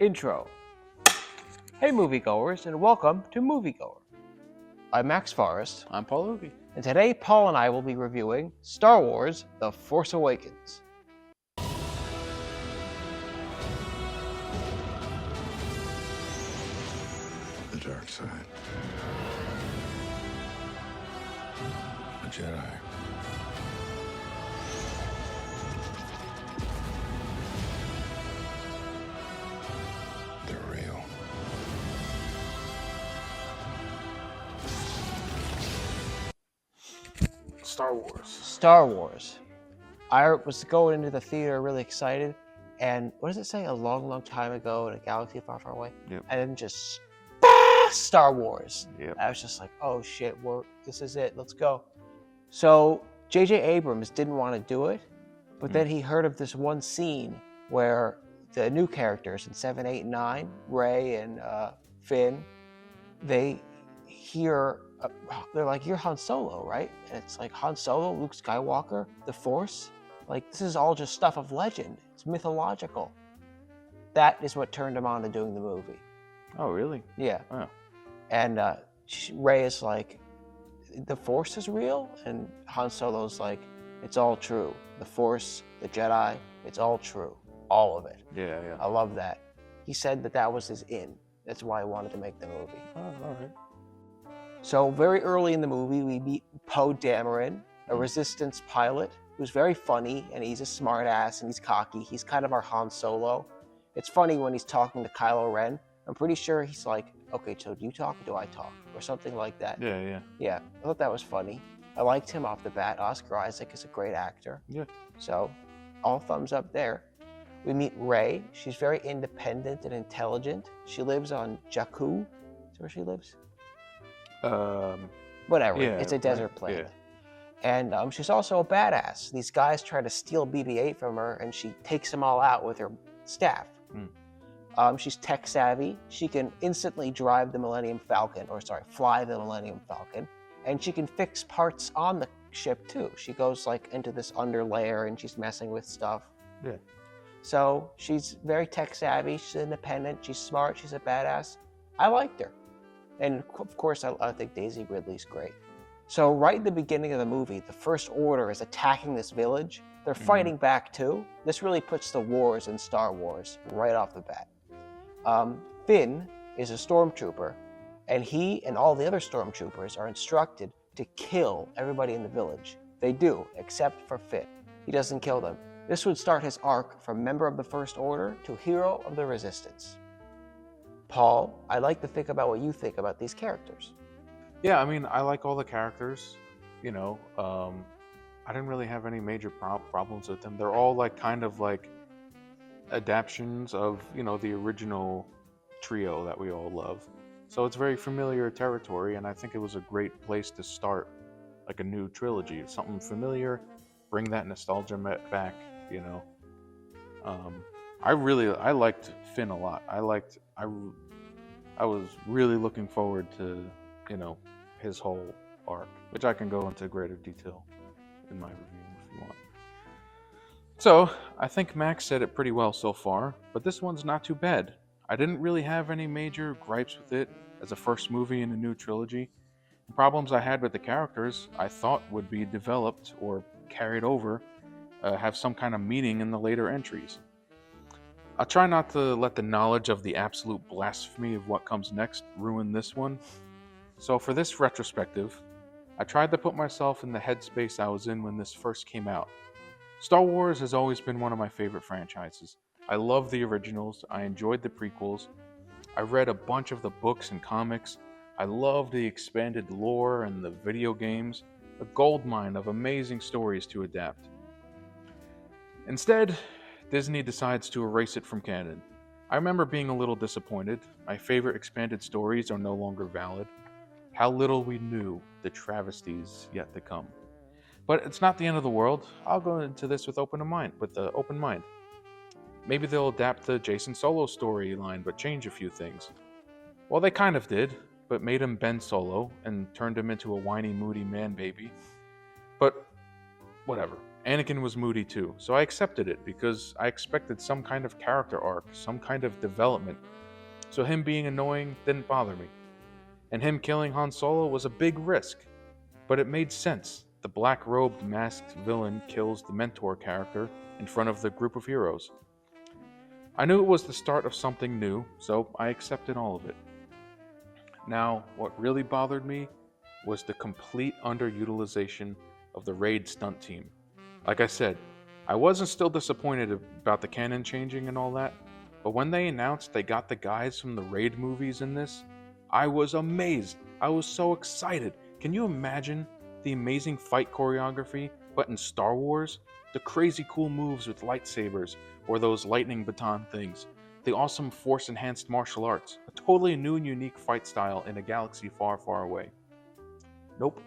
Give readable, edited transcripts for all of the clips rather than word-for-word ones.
Intro. Hey moviegoers, and welcome to Moviegoer. I'm Max Forrest. I'm Paul Ogie. And today Paul and I will be reviewing Star Wars The Force Awakens. The dark side. A Jedi. They're real. Star Wars. Star Wars. I was going into the theater really excited, and what does it say? A long, long time ago in a galaxy far, far away? Yep. And then just Star Wars. Yep. I was just like, oh shit, this is it, let's go. So J.J. Abrams didn't want to do it, but then he heard of this one scene where the new characters in 7, 8, and 9, Rey and Finn, they hear, they're like, you're Han Solo, right? And it's like, Han Solo, Luke Skywalker, the Force? Like, this is all just stuff of legend. It's mythological. That is what turned him on to doing the movie. Oh, really? Yeah. Oh. And Rey is like, the Force is real? And Han Solo's like, it's all true. The Force, the Jedi, it's all true. All of it. Yeah. I love that. He said that was his in. That's why he wanted to make the movie. Oh, all right. So very early in the movie, we meet Poe Dameron, a Resistance pilot who's very funny, and he's a smart ass, and he's cocky. He's kind of our Han Solo. It's funny when he's talking to Kylo Ren. I'm pretty sure he's like, okay, so do you talk or do I talk? Or something like that. Yeah. Yeah, I thought that was funny. I liked him off the bat. Oscar Isaac is a great actor. Yeah. So, all thumbs up there. We meet Rey. She's very independent and intelligent. She lives on Jakku. Is that where she lives? Whatever. Yeah, It's a desert right, planet. And she's also a badass. These guys try to steal BB-8 from her, and she takes them all out with her staff. She's tech savvy. She can instantly drive the fly the Millennium Falcon, and she can fix parts on the ship too. She goes like into this underlayer, and she's messing with stuff. Yeah. So she's very tech savvy. She's independent. She's smart. She's a badass. I liked her. And of course, I think Daisy Ridley's great. So right in the beginning of the movie, the First Order is attacking this village. They're fighting back too. This really puts the wars in Star Wars right off the bat. Finn is a stormtrooper, and he and all the other stormtroopers are instructed to kill everybody in the village. They do, except for Finn. He doesn't kill them. This would start his arc from member of the First Order to hero of the Resistance. Paul, I'd like to think about what you think about these characters. Yeah, I mean, I like all the characters. You know, I didn't really have any major problems with them. They're all like kind of like adaptations of, the original trio that we all love. So it's very familiar territory, and I think it was a great place to start like a new trilogy. Something familiar, bring that nostalgia back, I liked Finn a lot. I was really looking forward to, his whole arc, which I can go into greater detail in my review if you want. So, I think Max said it pretty well so far, but this one's not too bad. I didn't really have any major gripes with it as a first movie in a new trilogy. The problems I had with the characters I thought would be developed or carried over, have some kind of meaning in the later entries. I'll try not to let the knowledge of the absolute blasphemy of what comes next ruin this one. So for this retrospective, I tried to put myself in the headspace I was in when this first came out. Star Wars has always been one of my favorite franchises. I love the originals, I enjoyed the prequels, I read a bunch of the books and comics, I love the expanded lore and the video games, a goldmine of amazing stories to adapt. Instead, Disney decides to erase it from canon. I remember being a little disappointed. My favorite expanded stories are no longer valid. How little we knew the travesties yet to come. But it's not the end of the world. I'll go into this with open mind. Maybe they'll adapt the Jason Solo storyline, but change a few things. Well, they kind of did, but made him Ben Solo and turned him into a whiny, moody man baby. But whatever. Anakin was moody too, so I accepted it because I expected some kind of character arc, some kind of development. So him being annoying didn't bother me. And him killing Han Solo was a big risk, but it made sense. The black-robed masked villain kills the mentor character in front of the group of heroes. I knew it was the start of something new, so I accepted all of it. Now, what really bothered me was the complete underutilization of the raid stunt team. Like I said, I wasn't still disappointed about the canon changing and all that, but when they announced they got the guys from the raid movies in this, I was amazed. I was so excited. Can you imagine the amazing fight choreography, but in Star Wars? The crazy cool moves with lightsabers, or those lightning baton things. The awesome force-enhanced martial arts. A totally new and unique fight style in a galaxy far, far away. Nope.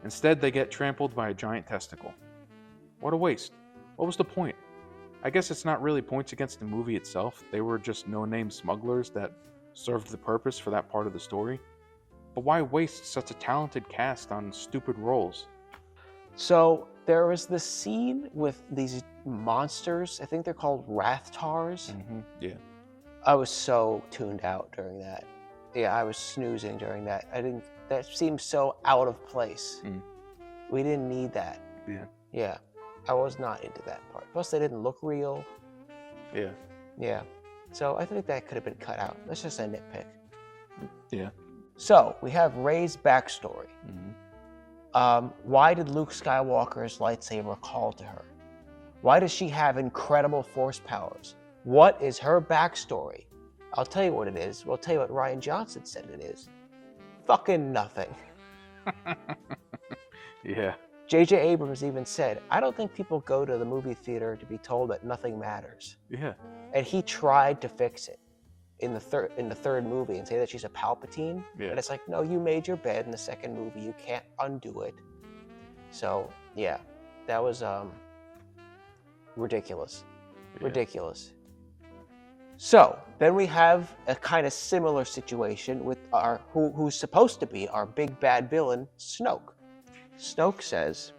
Instead, they get trampled by a giant testicle. What a waste. What was the point? I guess it's not really points against the movie itself. They were just no-name smugglers that served the purpose for that part of the story. But why waste such a talented cast on stupid roles? So there was this scene with these monsters. I think they're called Rathtars. Yeah. I was so tuned out during that. Yeah, I was snoozing during that. That seemed so out of place. We didn't need that. Yeah. Yeah. I was not into that part. Plus, they didn't look real. Yeah. Yeah. So I think that could have been cut out. That's just a nitpick. Yeah. So we have Rey's backstory. Why did Luke Skywalker's lightsaber call to her? Why does she have incredible force powers? What is her backstory? I'll tell you what it is. We'll tell you what Rian Johnson said it is. Fucking nothing. Yeah. J.J. Abrams even said, I don't think people go to the movie theater to be told that nothing matters. Yeah. And he tried to fix it in the third movie and say that she's a Palpatine. Yeah. And it's like, no, you made your bed in the second movie. You can't undo it. So, yeah, that was ridiculous. Yeah. Ridiculous. So, then we have a kind of similar situation with who's supposed to be our big bad villain, Snoke. Snoke says,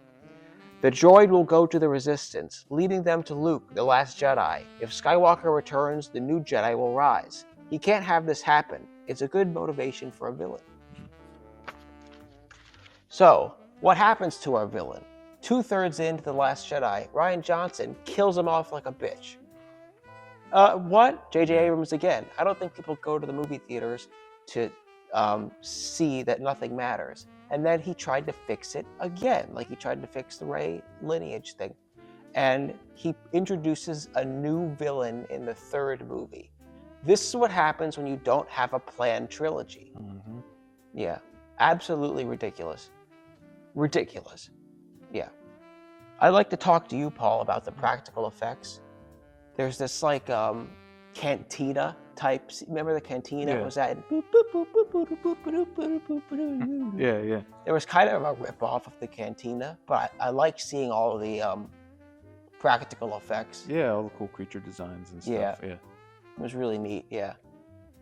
the droid will go to the Resistance, leading them to Luke, the last Jedi. If Skywalker returns, the new Jedi will rise. He can't have this happen. It's a good motivation for a villain. So, what happens to our villain? 2/3 into The Last Jedi, Rian Johnson kills him off like a bitch. What? J.J. Abrams again. I don't think people go to the movie theaters to see that nothing matters. And then he tried to fix it again, like he tried to fix the Rey lineage thing. And he introduces a new villain in the third movie. This is what happens when you don't have a planned trilogy. Yeah, absolutely ridiculous. Ridiculous. Yeah. I'd like to talk to you, Paul, about the practical effects. There's this like cantina type. Remember the cantina? Yeah. Was that? Yeah. There was kind of a rip-off of the cantina, but I like seeing all of the practical effects. Yeah, all the cool creature designs and stuff. Yeah. It was really neat, yeah.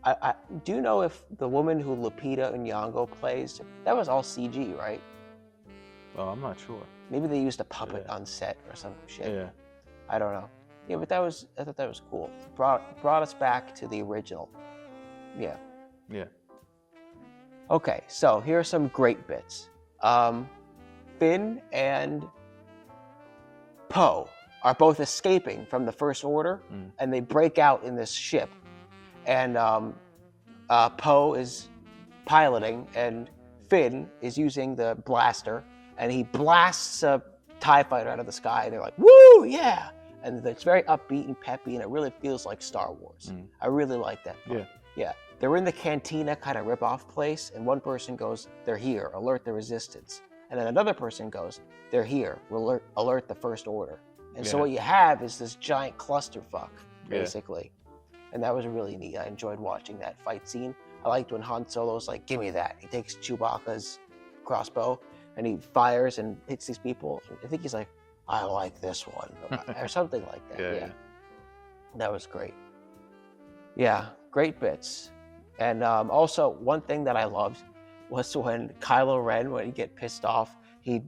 I do you know if the woman who Lupita Nyong'o plays, that was all CG, right? Oh, I'm not sure. Maybe they used a puppet on set or some shit. Yeah. I don't know. Yeah, but I thought that was cool. Brought us back to the original. Yeah. Yeah. Okay, so here are some great bits. Finn and Poe are both escaping from the First Order, and they break out in this ship. And Poe is piloting, and Finn is using the blaster, and he blasts a TIE fighter out of the sky. And they're like, woo, yeah! And it's very upbeat and peppy, and it really feels like Star Wars. I really like that part. Yeah. They're in the cantina kind of rip-off place, and one person goes, they're here, alert the Resistance. And then another person goes, they're here, alert the First Order. And so what you have is this giant clusterfuck, basically. And that was really neat. I enjoyed watching that fight scene. I liked when Han Solo's like, give me that. He takes Chewbacca's crossbow, and he fires and hits these people. I think he's like, I like this one, or something like that. Yeah. That was great. Yeah, great bits. And also, one thing that I loved was when Kylo Ren, when he get pissed off, he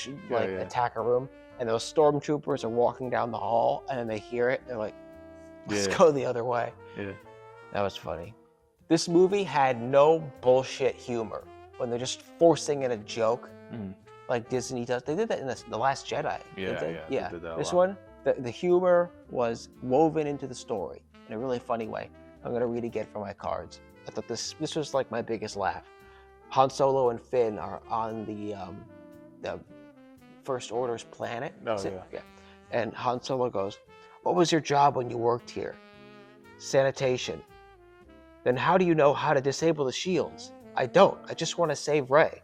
attack a room, and those stormtroopers are walking down the hall, and then they hear it. They're like, "Let's go the other way." Yeah. That was funny. This movie had no bullshit humor when they're just forcing in a joke, like Disney does. They did that in The Last Jedi. Yeah. They did that a This lot. one, the humor was woven into the story in a really funny way. I'm gonna read again from my cards. I thought this was like my biggest laugh. Han Solo and Finn are on the First Order's planet. Oh, Yeah. And Han Solo goes, "What was your job when you worked here?" "Sanitation." "Then how do you know how to disable the shields?" "I don't. I just want to save Rey."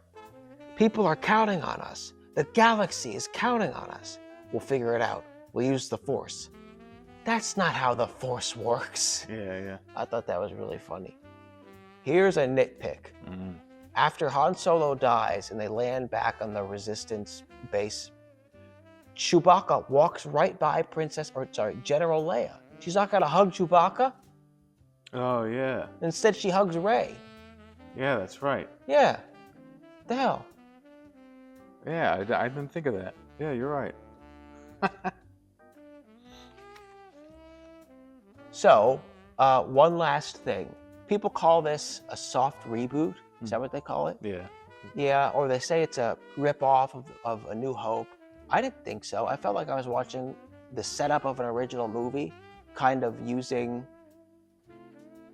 "People are counting on us. The galaxy is counting on us." "We'll figure it out. We'll use the Force." That's not how the Force works. Yeah. I thought that was really funny. Here's a nitpick. After Han Solo dies and they land back on the Resistance base, Chewbacca walks right by General Leia. She's not gonna hug Chewbacca. Oh, yeah. Instead, she hugs Rey. Yeah, that's right. Yeah. The hell? Yeah, I didn't think of that. Yeah, you're right. So, one last thing. People call this a soft reboot. Is that what they call it? Yeah. Yeah, or they say it's a rip-off of A New Hope. I didn't think so. I felt like I was watching the setup of an original movie, kind of using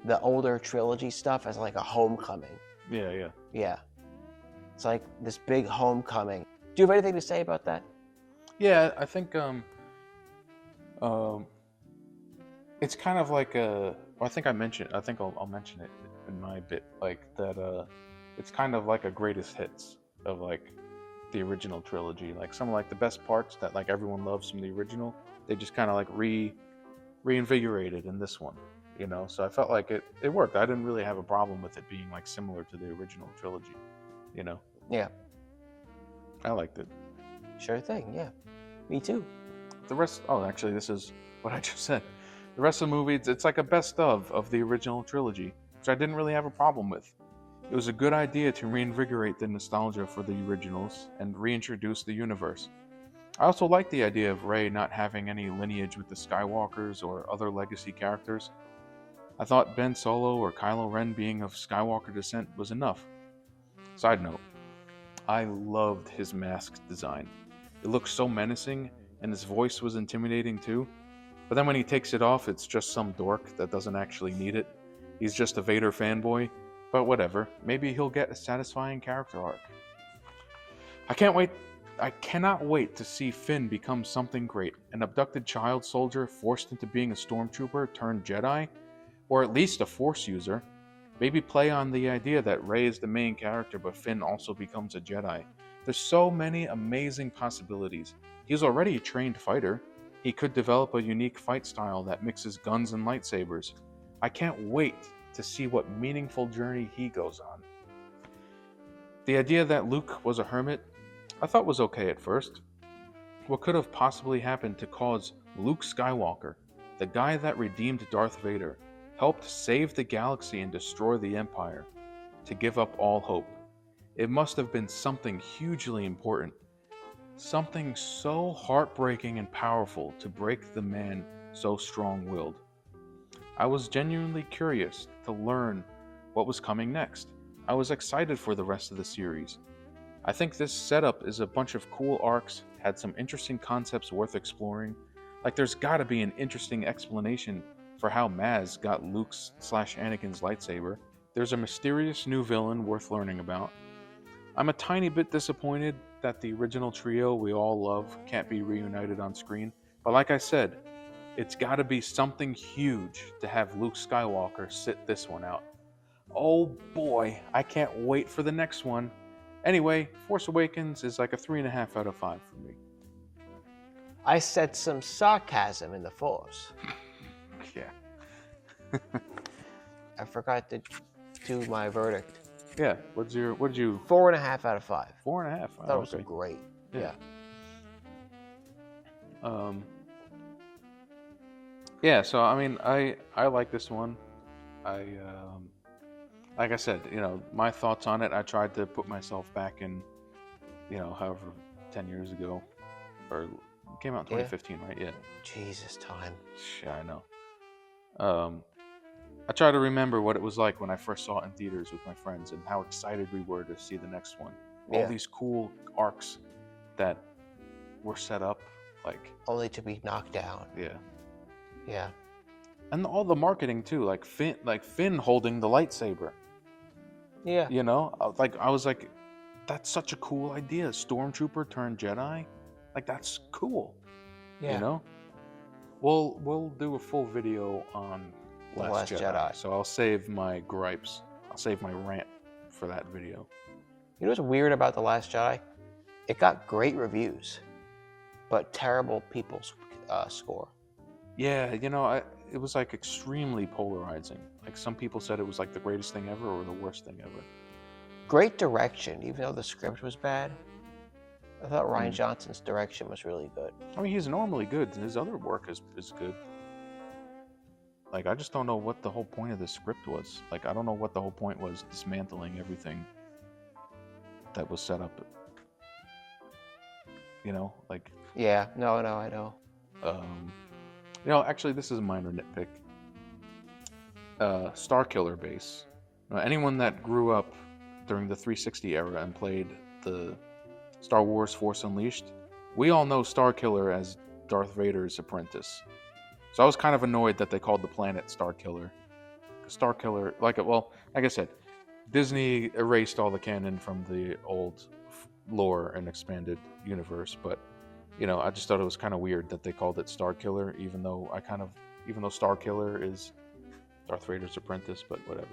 the older trilogy stuff as like a homecoming. Yeah. Yeah. It's like this big homecoming. Do you have anything to say about that? Yeah, I think it's kind of like I think I'll mention it in my bit, like that it's kind of like a greatest hits of like the original trilogy, like some of like the best parts that like everyone loves from the original, they just kind of like reinvigorated in this one, you know. So I felt like it worked. I didn't really have a problem with it being like similar to the original trilogy, you know. Yeah. I liked it. Sure thing, yeah. Me too. The rest, actually, this is what I just said. The rest of the movie, it's like a best of the original trilogy, which I didn't really have a problem with. It was a good idea to reinvigorate the nostalgia for the originals and reintroduce the universe. I also like the idea of Rey not having any lineage with the Skywalkers or other legacy characters. I thought Ben Solo or Kylo Ren being of Skywalker descent was enough. Side note, I loved his mask design. It looked so menacing, and his voice was intimidating too. But then when he takes it off, it's just some dork that doesn't actually need it. He's just a Vader fanboy, but whatever. Maybe he'll get a satisfying character arc. I cannot wait to see Finn become something great. An abducted child soldier forced into being a stormtrooper turned Jedi, or at least a Force user. Maybe play on the idea that Rey is the main character, but Finn also becomes a Jedi. There's so many amazing possibilities. He's already a trained fighter. He could develop a unique fight style that mixes guns and lightsabers. I can't wait to see what meaningful journey he goes on. The idea that Luke was a hermit, I thought was okay at first. What could have possibly happened to cause Luke Skywalker, the guy that redeemed Darth Vader, helped save the galaxy and destroy the Empire, to give up all hope? It must have been something hugely important. Something so heartbreaking and powerful to break the man so strong-willed. I was genuinely curious to learn what was coming next. I was excited for the rest of the series. I think this setup is a bunch of cool arcs, had some interesting concepts worth exploring. Like there's gotta be an interesting explanation for how Maz got Luke's/Anakin's lightsaber. There's a mysterious new villain worth learning about. I'm a tiny bit disappointed that the original trio we all love can't be reunited on screen, but like I said, it's gotta be something huge to have Luke Skywalker sit this one out. Oh boy, I can't wait for the next one. Anyway, Force Awakens is like a 3.5 out of 5 for me. I said some sarcasm in the Force. Yeah. I forgot to do my verdict. Yeah, what did you? 4.5 out of 5. 4.5. I thought it was great. Yeah. Yeah, so I mean, I like this one. Like I said, you know, my thoughts on it, I tried to put myself back in, you know, however 10 years ago. Or it came out in Yeah. 2015, right? Yeah. Jesus, time. Yeah, I know. I try to remember what it was like when I first saw it in theaters with my friends and how excited we were to see the next one. All Yeah. these cool arcs that were set up, like, Only to be knocked down. yeah. Yeah. And all the marketing too, like Finn holding the lightsaber. Yeah. You know, I was like, that's such a cool idea. Stormtrooper turned Jedi, like that's cool. Yeah. You know, we'll do a full video on The Last Last Jedi. Jedi. So I'll save my gripes. I'll save my rant for that video. You know what's weird about The Last Jedi? It got great reviews, but terrible people's score. Yeah, you know, it was like extremely polarizing. Like some people said it was like the greatest thing ever or the worst thing ever. Great direction, even though the script was bad. I thought Rian Johnson's direction was really good. I mean, he's normally good. His other work is good. Like, I just don't know what the whole point of this script was. Like, I don't know what the whole point was dismantling everything that was set up. You know, like... Yeah, no, I know. You know, actually, this is a minor nitpick. Starkiller base. Now, anyone that grew up during the 360 era and played the Star Wars Force Unleashed, we all know Starkiller as Darth Vader's apprentice. So I was kind of annoyed that they called the planet Starkiller. Starkiller, like I said, Disney erased all the canon from the old lore and expanded universe, but you know, I just thought it was kind of weird that they called it Starkiller, even though Starkiller is Darth Vader's apprentice, but whatever.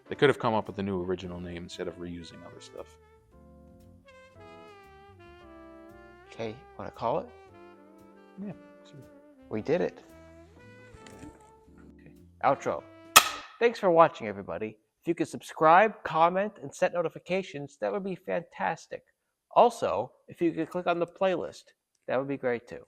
They could have come up with a new original name instead of reusing other stuff. Okay, want to call it? Yeah, sure. We did it. Okay. Outro. Thanks for watching, everybody. If you could subscribe, comment, and set notifications, that would be fantastic. Also, if you could click on the playlist, that would be great too.